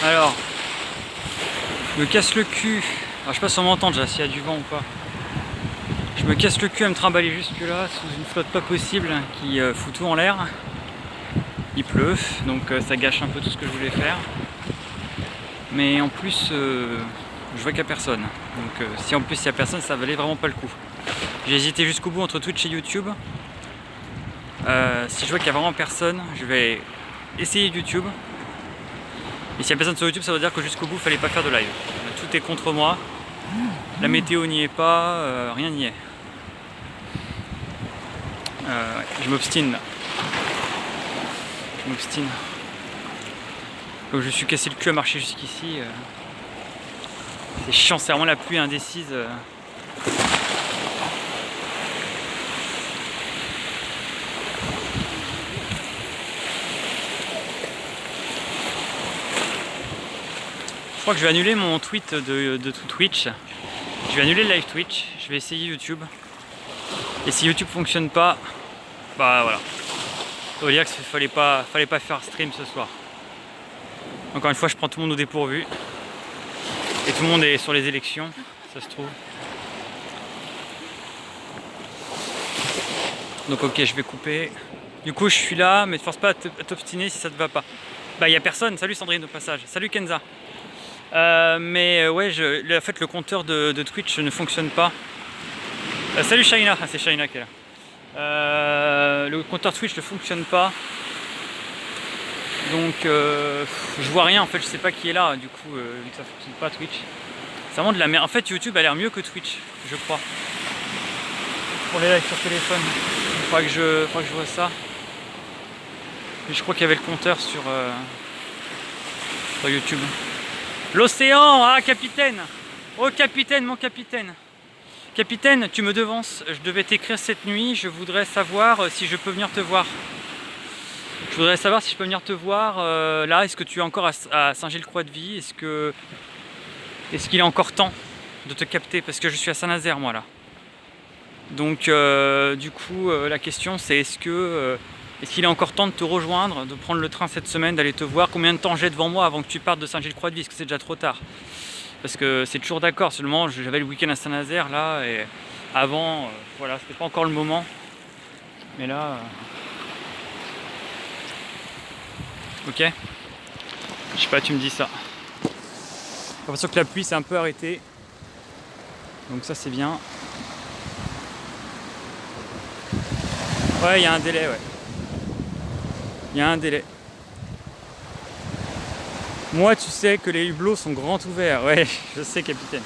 Alors, je me casse le cul. Alors, je sais pas si on m'entend déjà, s'il y a du vent ou pas. Je me casse le cul à me trimballer jusque là sous une flotte pas possible qui fout tout en l'air. Il pleut, donc ça gâche un peu tout ce que je voulais faire. Mais en plus, je vois qu'il n'y a personne. Donc si en plus il n'y a personne, ça valait vraiment pas le coup. J'ai hésité jusqu'au bout entre Twitch et YouTube. Si je vois qu'il n'y a vraiment personne, je vais essayer YouTube. Et s'il n'y a personne sur YouTube, ça veut dire que jusqu'au bout, il fallait pas faire de live. Tout est contre moi. La météo n'y est pas, rien n'y est. Je m'obstine là. Je m'obstine. Donc je me suis cassé le cul à marcher jusqu'ici. C'est chiant, c'est vraiment la pluie indécise. Je crois que je vais annuler mon tweet de tout Twitch. Je vais annuler le live Twitch. Je vais essayer YouTube. Et si YouTube fonctionne pas, bah voilà. Ça veut dire qu'il fallait pas faire stream ce soir. Encore une fois, je prends tout le monde au dépourvu. Et tout le monde est sur les élections, ça se trouve. Donc ok, je vais couper. Du coup, je suis là, mais ne force pas à t'obstiner si ça te va pas. Bah, il y a personne. Salut Sandrine au passage. Salut Kenza. Ouais, en fait, le compteur de Twitch ne fonctionne pas. Salut Shaina. Ah, c'est Shaina qui est là. Le compteur Twitch ne fonctionne pas. Donc je vois rien en fait, je sais pas qui est là du coup vu que ça fonctionne pas Twitch. C'est vraiment de la merde. En fait YouTube a l'air mieux que Twitch, je crois. Pour les lives sur téléphone. Il faudra que je vois ça. Mais je crois qu'il y avait le compteur sur YouTube. L'océan, ah capitaine. Oh capitaine, mon capitaine. Capitaine, tu me devances. Je devais t'écrire cette nuit, je voudrais savoir si je peux venir te voir. Je voudrais savoir si je peux venir te voir là. Est-ce que tu es encore à Saint-Gilles-Croix-de-Vie? Est-ce qu'il est encore temps de te capter? Parce que je suis à Saint-Nazaire moi là. Donc du coup la question c'est est-ce qu'il est encore temps de te rejoindre, de prendre le train cette semaine, d'aller te voir? Combien de temps j'ai devant moi avant que tu partes de Saint-Gilles-Croix-de-Vie? Est-ce que c'est déjà trop tard? Parce que c'est toujours d'accord, seulement j'avais le week-end à Saint-Nazaire là et avant voilà, c'était pas encore le moment. Mais là ok, je sais pas, tu me dis ça. J'ai l'impression que la pluie s'est un peu arrêtée. Donc ça c'est bien. Ouais, il y a un délai, ouais. Il y a un délai. Moi tu sais que les hublots sont grands ouverts. Ouais, je sais capitaine.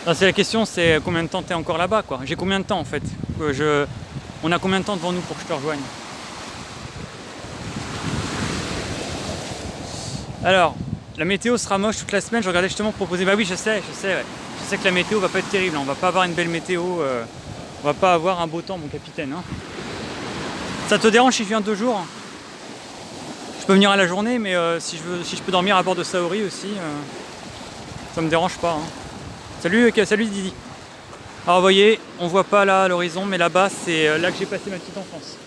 Non, c'est la question, c'est combien de temps t'es encore là-bas quoi. J'ai combien de temps en fait? On a combien de temps devant nous pour que je te rejoigne? Alors, la météo sera moche toute la semaine, je regardais justement proposer. Bah oui, je sais, ouais. Je sais que la météo va pas être terrible, on va pas avoir une belle météo, on va pas avoir un beau temps, mon capitaine. Hein. Ça te dérange si je viens 2 jours? Je peux venir à la journée, mais si je peux dormir à bord de Saori aussi, ça me dérange pas. Hein. Salut Didi. Alors vous voyez, on voit pas là à l'horizon, mais là-bas, c'est là que j'ai passé ma petite enfance.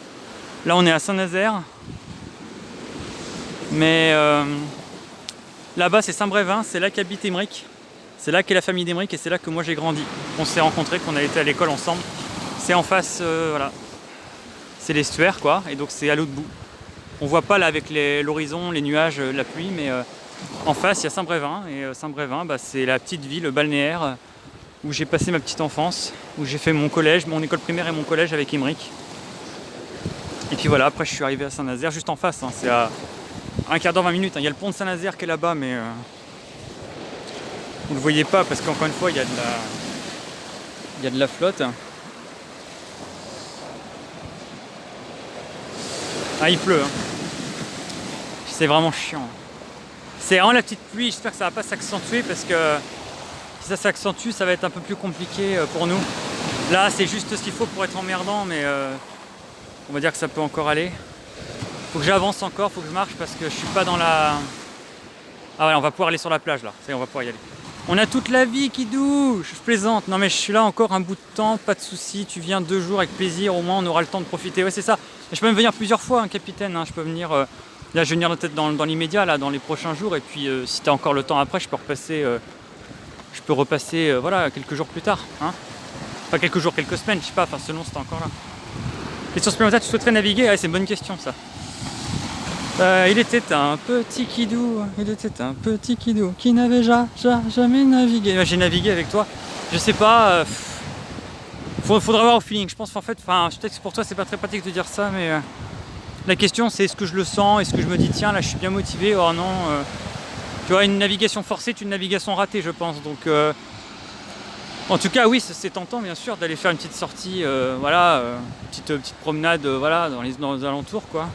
Là, on est à Saint-Nazaire, mais là-bas c'est Saint-Brévin, c'est là qu'habite Émeric. C'est là qu'est la famille d'Émeric et c'est là que moi j'ai grandi. On s'est rencontrés, qu'on a été à l'école ensemble. C'est en face, voilà. C'est l'estuaire quoi, et donc c'est à l'autre bout. On voit pas là avec l'horizon, les nuages, la pluie, mais en face il y a Saint-Brévin. Et Saint-Brévin, bah, c'est la petite ville balnéaire où j'ai passé ma petite enfance, où j'ai fait mon collège, mon école primaire et mon collège avec Émeric. Et puis voilà, après je suis arrivé à Saint-Nazaire, juste en face, hein, c'est à 1/4 d'heure, 20 minutes. Il y a le pont de Saint-Nazaire qui est là-bas, mais vous ne le voyez pas parce qu'encore une fois, il y a de la flotte. Ah, il pleut. Hein. C'est vraiment chiant. C'est vraiment la petite pluie. J'espère que ça va pas s'accentuer parce que si ça s'accentue, ça va être un peu plus compliqué pour nous. Là, c'est juste ce qu'il faut pour être emmerdant, mais on va dire que ça peut encore aller. Faut que j'avance encore, faut que je marche parce que je suis pas dans la... Ah ouais, on va pouvoir aller sur la plage là, ça y est, on va pouvoir y aller. On a toute la vie qui douche, je plaisante. Non mais je suis là encore un bout de temps, pas de soucis, tu viens 2 jours avec plaisir, au moins on aura le temps de profiter. Ouais c'est ça, je peux même venir plusieurs fois, hein, capitaine, hein. Je peux venir Là, je vais venir peut-être dans l'immédiat, là, dans les prochains jours, et puis si tu as encore le temps après, je peux repasser voilà, quelques jours plus tard. Hein, enfin, quelques jours, quelques semaines, je sais pas, enfin, selon si t'es encore là. Question supplémentaire, tu souhaiterais naviguer? Ouais, c'est une bonne question, ça. Il était un petit kidou qui n'avait jamais navigué. J'ai navigué avec toi, je sais pas, faudra voir au feeling. Je pense qu'en fait, peut-être que pour toi c'est pas très pratique de dire ça, mais la question c'est est-ce que je le sens, est-ce que je me dis tiens là je suis bien motivé, oh non, tu vois, une navigation forcée est une navigation ratée, je pense. Donc en tout cas oui, c'est tentant bien sûr d'aller faire une petite sortie, voilà, petite promenade, voilà, dans les alentours quoi.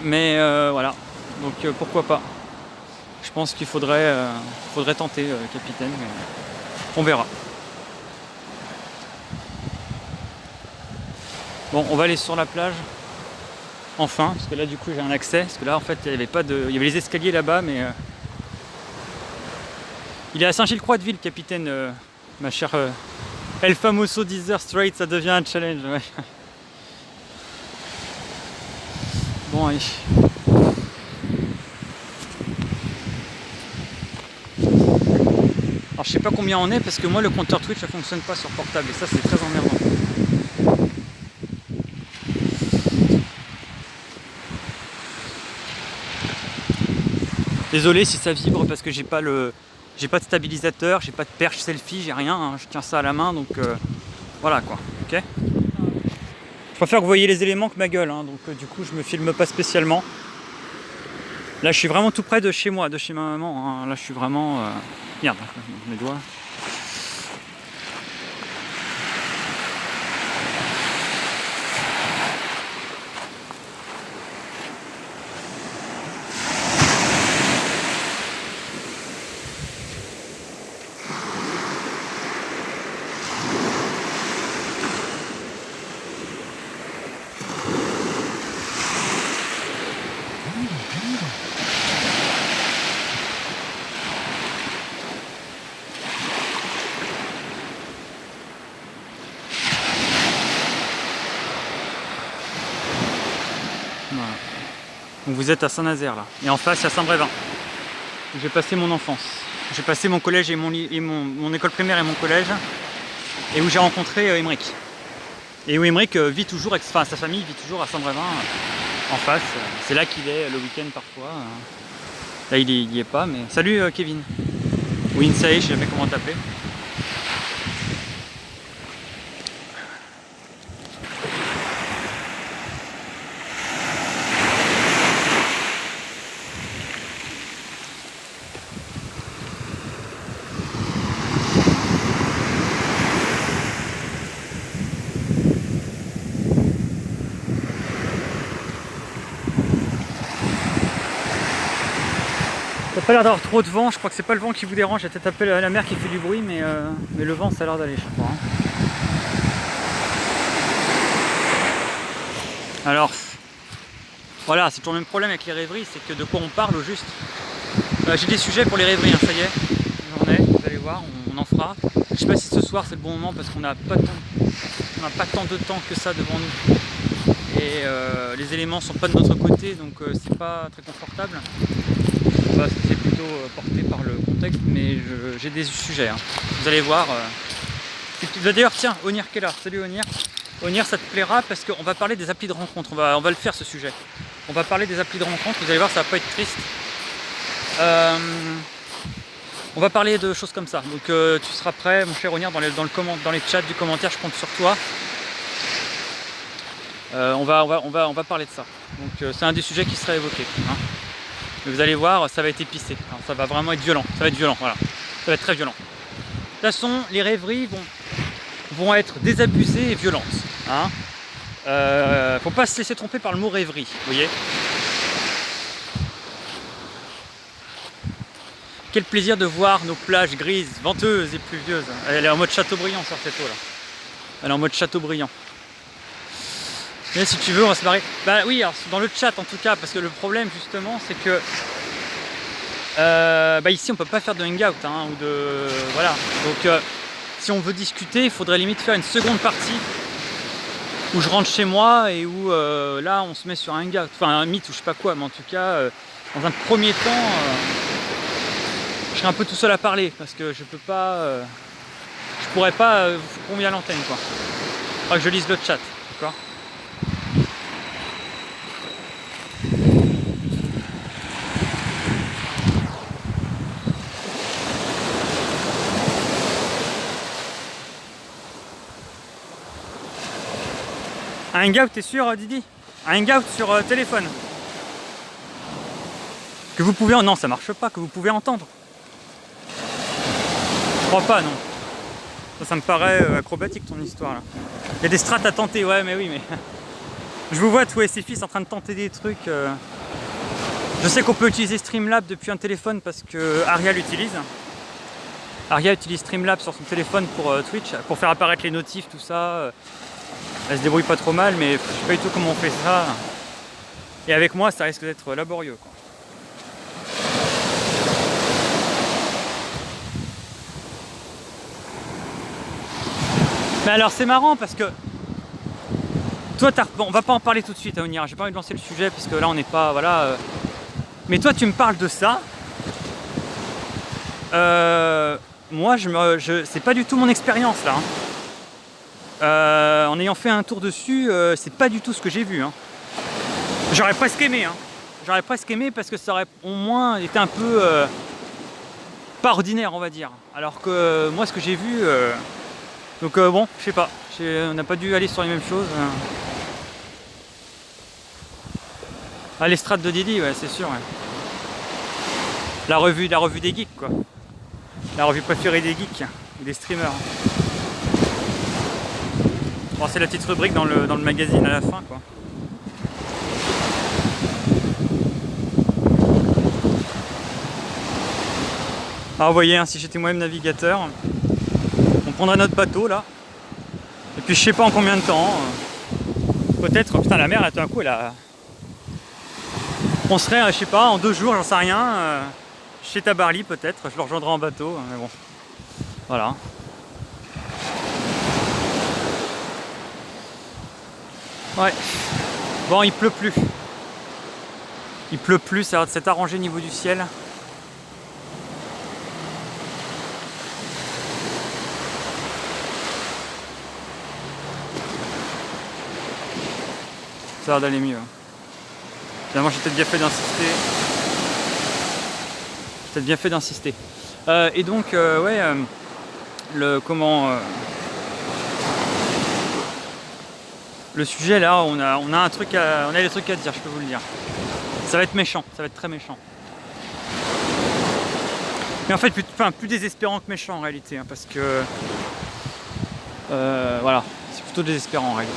Mais voilà, donc pourquoi pas. Je pense qu'il faudrait tenter, capitaine, mais on verra. Bon, on va aller sur la plage, enfin, parce que là du coup j'ai un accès, parce que là en fait il y avait les escaliers là-bas, mais il est à Saint-Gilles-Croix-de-Ville, capitaine, ma chère El Famoso Desert Strait, ça devient un challenge. Ouais. Bon, allez. Alors je sais pas combien on est parce que moi le compteur Twitch ça fonctionne pas sur portable et ça c'est très emmerdant. Désolé si ça vibre parce que j'ai pas de stabilisateur, j'ai pas de perche selfie, j'ai rien, hein. Je tiens ça à la main donc voilà quoi, ok. Je préfère que vous voyez les éléments que ma gueule, hein, donc du coup je me filme pas spécialement. Là je suis vraiment tout près de chez moi, de chez ma maman, hein. Là je suis vraiment... Merde, mes doigts. Voilà. Donc vous êtes à Saint-Nazaire là, et en face il y a Saint-Brévin. J'ai passé mon enfance. J'ai passé mon collège et mon école primaire et mon collège, et où j'ai rencontré Émeric. Et où Émeric vit toujours, sa famille vit toujours à Saint-Brévin, en face. C'est là qu'il est le week-end parfois. Là il y est pas, mais... Salut Kevin. Ou Insae, je sais jamais comment t'appeler. T'as pas l'air d'avoir trop de vent, je crois que c'est pas le vent qui vous dérange, il y a peut-être la mer qui fait du bruit, mais le vent ça a l'air d'aller, je crois. Hein. Alors, voilà, c'est toujours le même problème avec les rêveries, c'est que de quoi on parle au juste. J'ai des sujets pour les rêveries, hein, ça y est, j'en ai, vous allez voir, on en fera. Je sais pas si ce soir c'est le bon moment parce qu'on n'a pas tant de temps que ça devant nous. Et les éléments sont pas de notre côté, donc c'est pas très confortable. Parce que c'est plutôt porté par le contexte, mais j'ai des sujets. Hein. Vous allez voir. D'ailleurs, tiens, Onir qui est là. Salut Onir. Onir, ça te plaira parce qu'on va parler des applis de rencontre. On va le faire ce sujet. On va parler des applis de rencontre. Vous allez voir, ça va pas être triste. On va parler de choses comme ça. Donc tu seras prêt, mon cher Onir, dans les chats du commentaire. Je compte sur toi. On va parler de ça. Donc c'est un des sujets qui sera évoqué. Hein. Mais vous allez voir, ça va être épicé. Alors, ça va vraiment être violent. Ça va être violent, voilà. Ça va être très violent. De toute façon, les rêveries vont être désabusées et violentes. Hein. Faut pas se laisser tromper par le mot rêverie, vous voyez. Quel plaisir de voir nos plages grises, venteuses et pluvieuses. Elle est en mode Châteaubriand sur cette eau là. Elle est en mode Châteaubriand. Mais si tu veux, on va se marrer. Bah oui, alors dans le chat en tout cas, parce que le problème justement, c'est que ici on peut pas faire de hangout, hein, ou de voilà. Donc si on veut discuter, il faudrait limite faire une seconde partie où je rentre chez moi et où là on se met sur un gars, enfin un mythe ou je sais pas quoi, mais en tout cas dans un premier temps je serai un peu tout seul à parler parce que je peux pas je pourrais pas vous convier à l'antenne quoi. Faudra que je lise le chat, d'accord. Un hangout, t'es sûr Didi? Un hangout sur téléphone. Que vous pouvez... Non, ça marche pas, que vous pouvez entendre. Je crois pas, non. Ça me paraît acrobatique ton histoire là. Il y a des strates à tenter, ouais mais oui mais... Je vous vois tous et ses fils en train de tenter des trucs. Je sais qu'on peut utiliser Streamlabs depuis un téléphone parce que Aria l'utilise. Aria utilise Streamlabs sur son téléphone pour Twitch, pour faire apparaître les notifs, tout ça. Elle se débrouille pas trop mal, mais je sais pas du tout comment on fait ça. Et avec moi, ça risque d'être laborieux, quoi. Mais alors c'est marrant parce que toi, bon, on va pas en parler tout de suite, Onira. J'ai pas envie de lancer le sujet parce que là, on n'est pas, voilà. Mais toi, tu me parles de ça. Moi, c'est pas du tout mon expérience là. En ayant fait un tour dessus, c'est pas du tout ce que j'ai vu. Hein. J'aurais presque aimé. Hein. J'aurais presque aimé parce que ça aurait au moins été un peu pas ordinaire, on va dire. Alors que moi, ce que j'ai vu. Donc bon, je sais pas. On n'a pas dû aller sur les mêmes choses. Ah, les strats de Didi, ouais, c'est sûr. Ouais. La revue des geeks, quoi. La revue préférée des geeks, des streamers. Bon, c'est la petite rubrique dans le magazine à la fin, quoi. Alors vous voyez, hein, si j'étais moi-même navigateur, on prendrait notre bateau là, et puis je sais pas en combien de temps, peut-être, putain la mer là tout d'un coup elle a... On serait, je sais pas, en 2 jours, j'en sais rien, chez Tabarly peut-être, je le rejoindrai en bateau, mais bon, voilà. Ouais, bon il pleut plus. Il pleut plus, ça va s'être arrangé au niveau du ciel. Ça a l'air d'aller mieux. Finalement j'ai peut-être bien fait d'insister. J'ai peut-être bien fait d'insister. Et donc ouais, le sujet là, on a des trucs à dire, je peux vous le dire. Ça va être méchant, ça va être très méchant. Mais en fait, plus désespérant que méchant en réalité, hein, parce que voilà, c'est plutôt désespérant en réalité.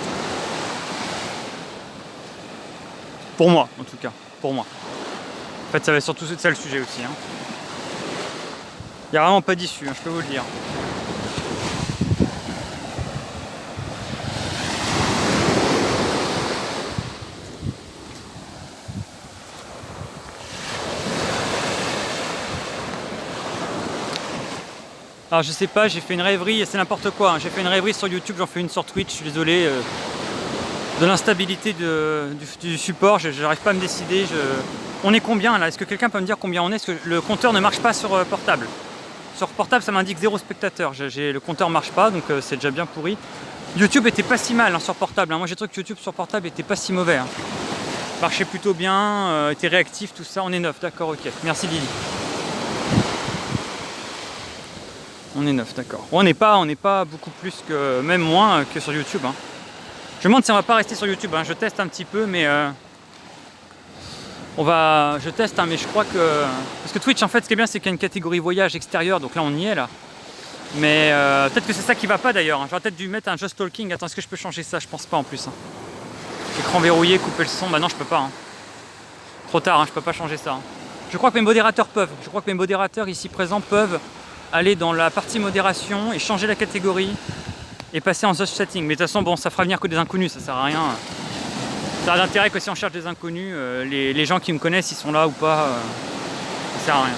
Pour moi, en tout cas, pour moi. En fait, ça va être surtout ça le sujet aussi. Hein. Il n'y a vraiment pas d'issue, hein, je peux vous le dire. Alors je sais pas, j'ai fait une rêverie, c'est n'importe quoi, hein. J'ai fait une rêverie sur YouTube, j'en fais une sur Twitch, je suis désolé. De l'instabilité du support, j'arrive pas à me décider. On est combien là? Est-ce que quelqu'un peut me dire combien on est? Est-ce que le compteur ne marche pas sur portable? Sur portable ça m'indique 0 spectateur, le compteur marche pas, donc c'est déjà bien pourri. YouTube était pas si mal hein, sur portable, hein. Moi j'ai trouvé que YouTube sur portable était pas si mauvais. Hein. Marchait plutôt bien, était réactif, tout ça, on est 9, d'accord, ok. Merci Lily. On est 9, d'accord. On n'est pas beaucoup plus que, même moins que sur YouTube. Hein. Je me demande si on va pas rester sur YouTube. Hein. Je teste un petit peu, mais je teste, hein, mais je crois que parce que Twitch, en fait, ce qui est bien, c'est qu'il y a une catégorie voyage extérieur. Donc là, on y est là. Mais peut-être que c'est ça qui va pas d'ailleurs. Hein. J'aurais peut-être dû mettre un Just Talking. Attends, est-ce que je peux changer ça? Je pense pas en plus. Hein. Écran verrouillé, couper le son. Bah non, je peux pas. Hein. Trop tard. Hein, je peux pas changer ça. Hein. Je crois que mes modérateurs peuvent. Je crois que mes modérateurs ici présents peuvent aller dans la partie modération et changer la catégorie et passer en Just Setting. Mais de toute façon, bon, ça fera venir que des inconnus, ça sert à rien. Ça a d'intérêt que si on cherche des inconnus, les gens qui me connaissent, ils sont là ou pas, ça sert à rien.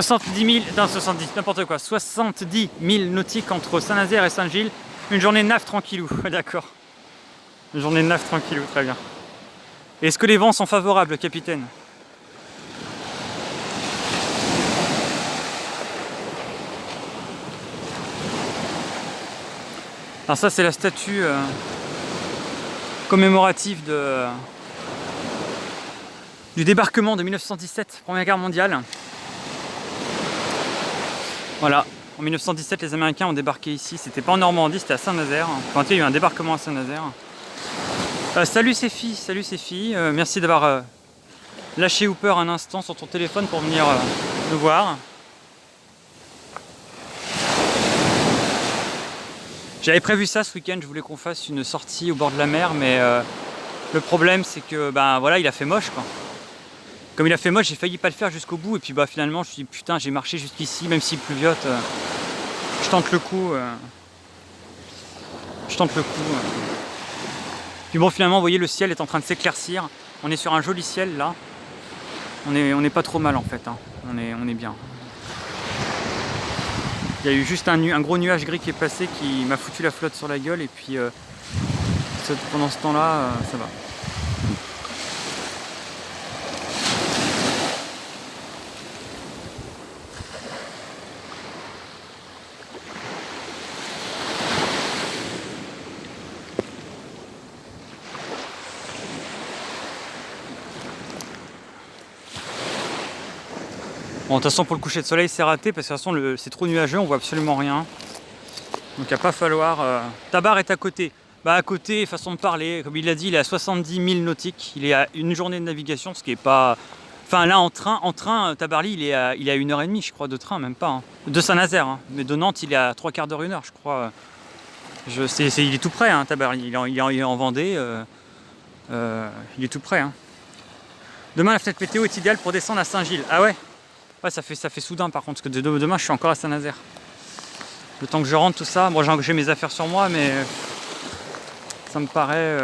70 000, non 70, n'importe quoi, 70 000 nautiques entre Saint-Nazaire et Saint-Gilles. Une journée de naf tranquillou, d'accord. Une journée de naf tranquillou, très bien. Est-ce que les vents sont favorables, capitaine? Alors ça c'est la statue commémorative du débarquement de 1917, Première Guerre mondiale. Voilà, en 1917 les Américains ont débarqué ici, c'était pas en Normandie, c'était à Saint-Nazaire. Quand il y a eu un débarquement à Saint-Nazaire. Salut ces filles, merci d'avoir lâché Hooper un instant sur ton téléphone pour venir nous voir. J'avais prévu ça ce week-end, je voulais qu'on fasse une sortie au bord de la mer, mais le problème c'est que ben voilà, il a fait moche quoi. Comme il a fait moche, j'ai failli pas le faire jusqu'au bout, et puis bah finalement je me suis dit putain, j'ai marché jusqu'ici, même s'il pleuviote, je tente le coup. Puis bon, finalement, vous voyez, le ciel est en train de s'éclaircir. On est sur un joli ciel là. On est pas trop mal en fait, hein. On est bien. Il y a eu juste un gros nuage gris qui est passé qui m'a foutu la flotte sur la gueule, et puis pendant ce temps-là, ça va. Bon, de toute façon, pour le coucher de soleil, c'est raté parce que de toute façon, c'est trop nuageux, on voit absolument rien. Donc, il va pas falloir. Ta barre est à côté. Bah, à côté, façon de parler, comme il l'a dit, il est à 70 000 nautiques. Il est à une journée de navigation, ce qui est pas. Enfin, là, en train, Tabarly, il est à 1h30, je crois, de train, même pas. Hein. De Saint-Nazaire, hein. Mais de Nantes, il est à 3/4 d'heure, 1 heure, je crois. Il est tout près, hein, Tabarly. Il est en Vendée. Il est tout près. Hein. Demain, la fenêtre météo est idéale pour descendre à Saint-Gilles. Ah ouais? Ouais, ça fait soudain par contre, parce que demain je suis encore à Saint-Nazaire. Le temps que je rentre tout ça, moi j'ai mes affaires sur moi, mais ça me paraît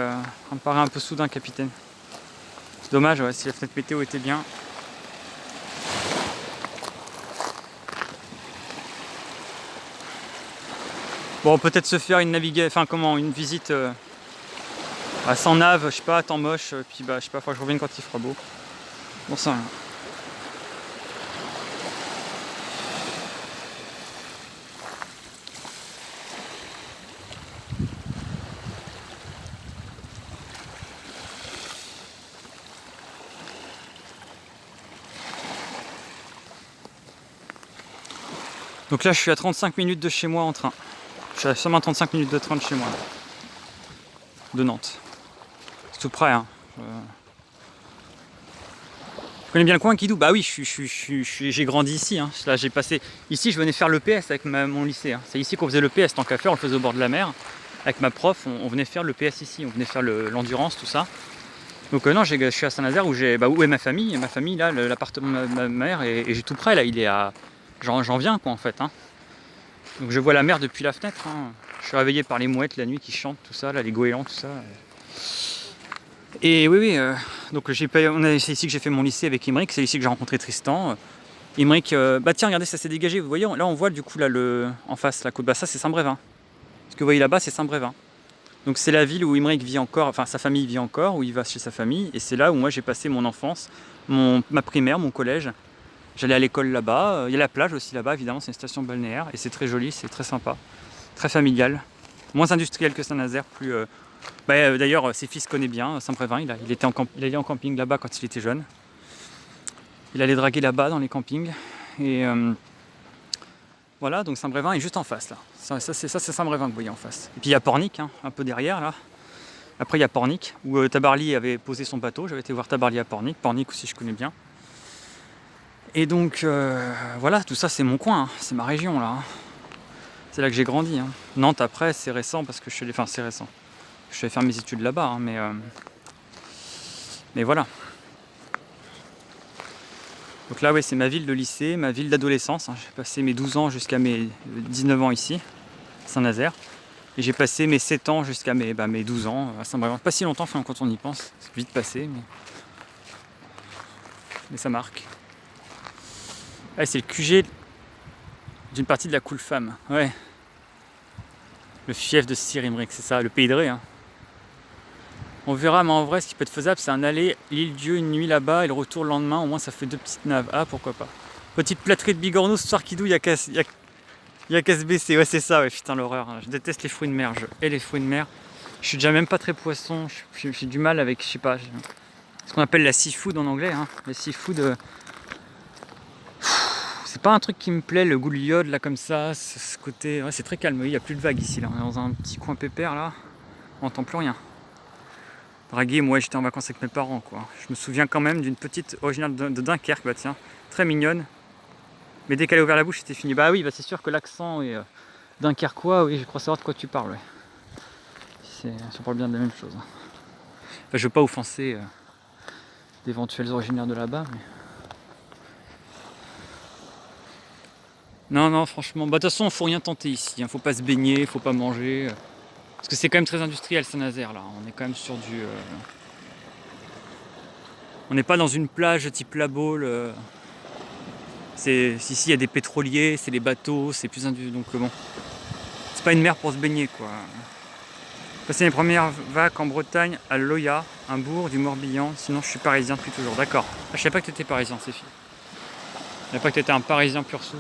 un peu soudain, capitaine. C'est dommage, ouais, si la fenêtre météo était bien. Bon, peut-être se faire une visite sans nave, je sais pas, temps moche, puis bah je sais pas, faut que je revienne quand il fera beau. Bon ça. Donc là je suis à 35 minutes de chez moi en train. Je suis à seulement 35 minutes de train de chez moi. De Nantes. C'est tout près, hein. Je connais bien le coin, Kidou. Bah oui, j'ai grandi ici. Hein. Là, j'ai passé. Ici, je venais faire l'EPS avec mon lycée. Hein. C'est ici qu'on faisait l'EPS, tant qu'à faire, on le faisait au bord de la mer. Avec ma prof, on venait faire l'EPS ici. On venait faire l'endurance, tout ça. Donc non, je suis à Saint-Nazaire où où est ma famille. Ma famille, là, l'appartement de ma mère, et j'ai tout près, là. Il est à. J'en viens, quoi, en fait. Hein. Donc je vois la mer depuis la fenêtre. Hein. Je suis réveillé par les mouettes la nuit qui chantent, tout ça, là, les goélands, tout ça. Et oui, donc c'est ici que j'ai fait mon lycée avec Imric, c'est ici que j'ai rencontré Tristan. Imric, bah tiens, regardez, ça s'est dégagé, vous voyez, là on voit du coup là en face la côte, bah ça c'est Saint-Brévin. Ce que vous voyez là-bas c'est Saint-Brévin. Donc c'est la ville où Imric vit encore, enfin sa famille vit encore, où il va chez sa famille, et c'est là où moi j'ai passé mon enfance, ma primaire, mon collège. J'allais à l'école là-bas, il y a la plage aussi là-bas, évidemment c'est une station balnéaire, et c'est très joli, c'est très sympa, très familial. Moins industriel que Saint-Nazaire, plus... d'ailleurs, ses fils connaissent bien Saint-Brévin. Il allait en camping là-bas quand il était jeune. Il allait draguer là-bas dans les campings. Et voilà, donc Saint-Brévin est juste en face là. Ça c'est Saint-Brévin que vous voyez en face. Et puis il y a Pornic, hein, un peu derrière là. Après il y a Pornic, où Tabarly avait posé son bateau. J'avais été voir Tabarly à Pornic. Pornic aussi je connais bien. Et donc voilà, tout ça c'est mon coin, hein. C'est ma région là. Hein. C'est là que j'ai grandi. Hein. Nantes après c'est récent parce que c'est récent. Je vais faire mes études là-bas, hein, mais voilà. Donc là, ouais, c'est ma ville de lycée, ma ville d'adolescence. Hein. J'ai passé mes 12 ans jusqu'à mes 19 ans ici, Saint-Nazaire. Et j'ai passé mes 7 ans jusqu'à mes 12 ans à Saint-Brévin. Pas si longtemps, quand on y pense. C'est vite passé, mais ça marque. Ah, c'est le QG d'une partie de la Cool Femme. Ouais. Le fief de Sir Imric, c'est ça, le pays de Ré. Hein. On verra, mais en vrai, ce qui peut être faisable, c'est un aller l'île Dieu une nuit là-bas et le retour le lendemain. Au moins, ça fait 2 petites naves. Ah, pourquoi pas. Petite plâtrée de bigorneau ce soir qui douille, il y a qu'à se baisser. Ouais, c'est ça, ouais, putain, l'horreur. Je déteste les fruits de mer. Je hais les fruits de mer. Je suis déjà même pas très poisson. J'ai du mal avec, je sais pas, ce qu'on appelle la seafood en anglais. Hein. La seafood, c'est pas un truc qui me plaît, le goût de l'iode là comme ça. Ce côté, ouais, c'est très calme. Il n'y a plus de vagues ici. Là. On est dans un petit coin pépère là. On n'entend plus rien. Draguer, moi j'étais en vacances avec mes parents quoi. Je me souviens quand même d'une petite originaire de Dunkerque, bah tiens, très mignonne. Mais dès qu'elle a ouvert la bouche, c'était fini. Bah oui, bah c'est sûr que l'accent est dunkerquois, oui, je crois savoir de quoi tu parles. Ouais. On parle bien de la même chose. Enfin, je veux pas offenser d'éventuels originaires de là-bas, mais. Non, franchement, bah de toute façon, faut rien tenter ici. Hein. Faut pas se baigner, faut pas manger. Parce que c'est quand même très industriel Saint-Nazaire là. On est quand même sur du. On n'est pas dans une plage type La Baule. Ici il y a des pétroliers, c'est les bateaux, c'est plus industriel. Donc bon. C'est pas une mer pour se baigner quoi. Passer mes premières vagues en Bretagne à Loya, un bourg du Morbihan. Sinon je suis parisien depuis toujours. D'accord. Ah, je savais pas que tu étais parisien, c'est fini. Je savais pas que tu étais un parisien pur souche.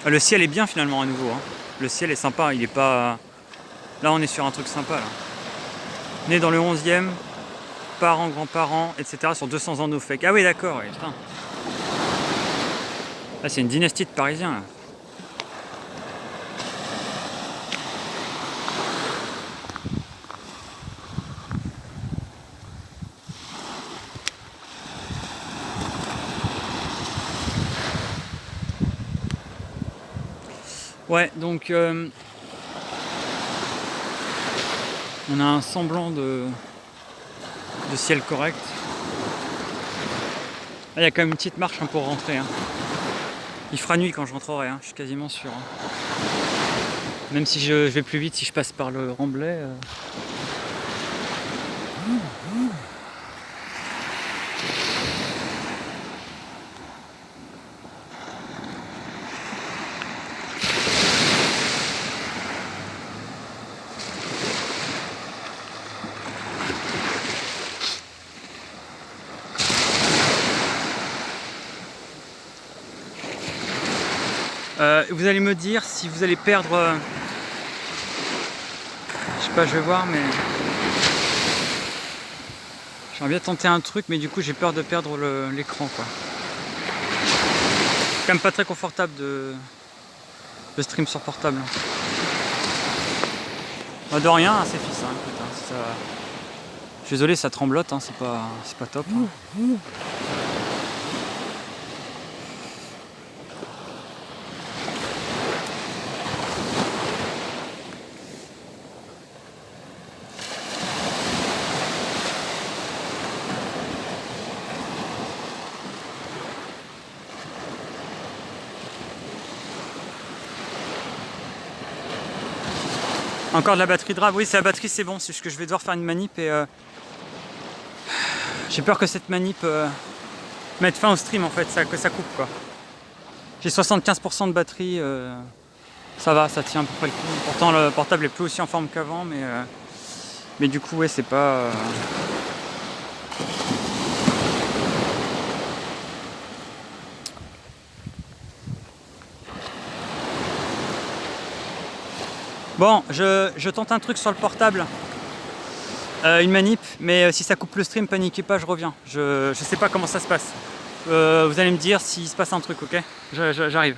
Le ciel est bien finalement à nouveau. Hein. Le ciel est sympa, il est pas. Là on est sur un truc sympa là. Né dans le 11e, parents, grands-parents, etc. sur 200 ans d'eau fake. Ah oui d'accord, ouais, putain. Là c'est une dynastie de Parisiens là. Ouais, donc on a un semblant de ciel correct. Là, il y a quand même une petite marche hein, pour rentrer. Hein. Il fera nuit quand je rentrerai, hein, je suis quasiment sûr. Hein. Même si je vais plus vite si je passe par le Remblai. Vous allez me dire si vous allez perdre. Je sais pas, je vais voir, mais. J'aimerais bien tenter un truc, mais du coup j'ai peur de perdre l'écran quoi. C'est quand même pas très confortable de stream sur portable. Bah, de rien, hein, c'est fils. Hein, écoute, hein, ça... Je suis désolé, ça tremblote, hein, c'est pas top. Hein. Encore de la batterie Drave, oui c'est la batterie c'est bon, c'est juste que je vais devoir faire une manip et j'ai peur que cette manip mette fin au stream en fait, que ça coupe quoi. J'ai 75% de batterie, ça va, ça tient à peu près le coup. Pourtant le portable est plus aussi en forme qu'avant mais du coup ouais c'est pas... Bon, je tente un truc sur le portable, une manip, mais si ça coupe le stream, paniquez pas, je reviens. Je sais pas comment ça se passe. Vous allez me dire s'il se passe un truc, ok? J'arrive.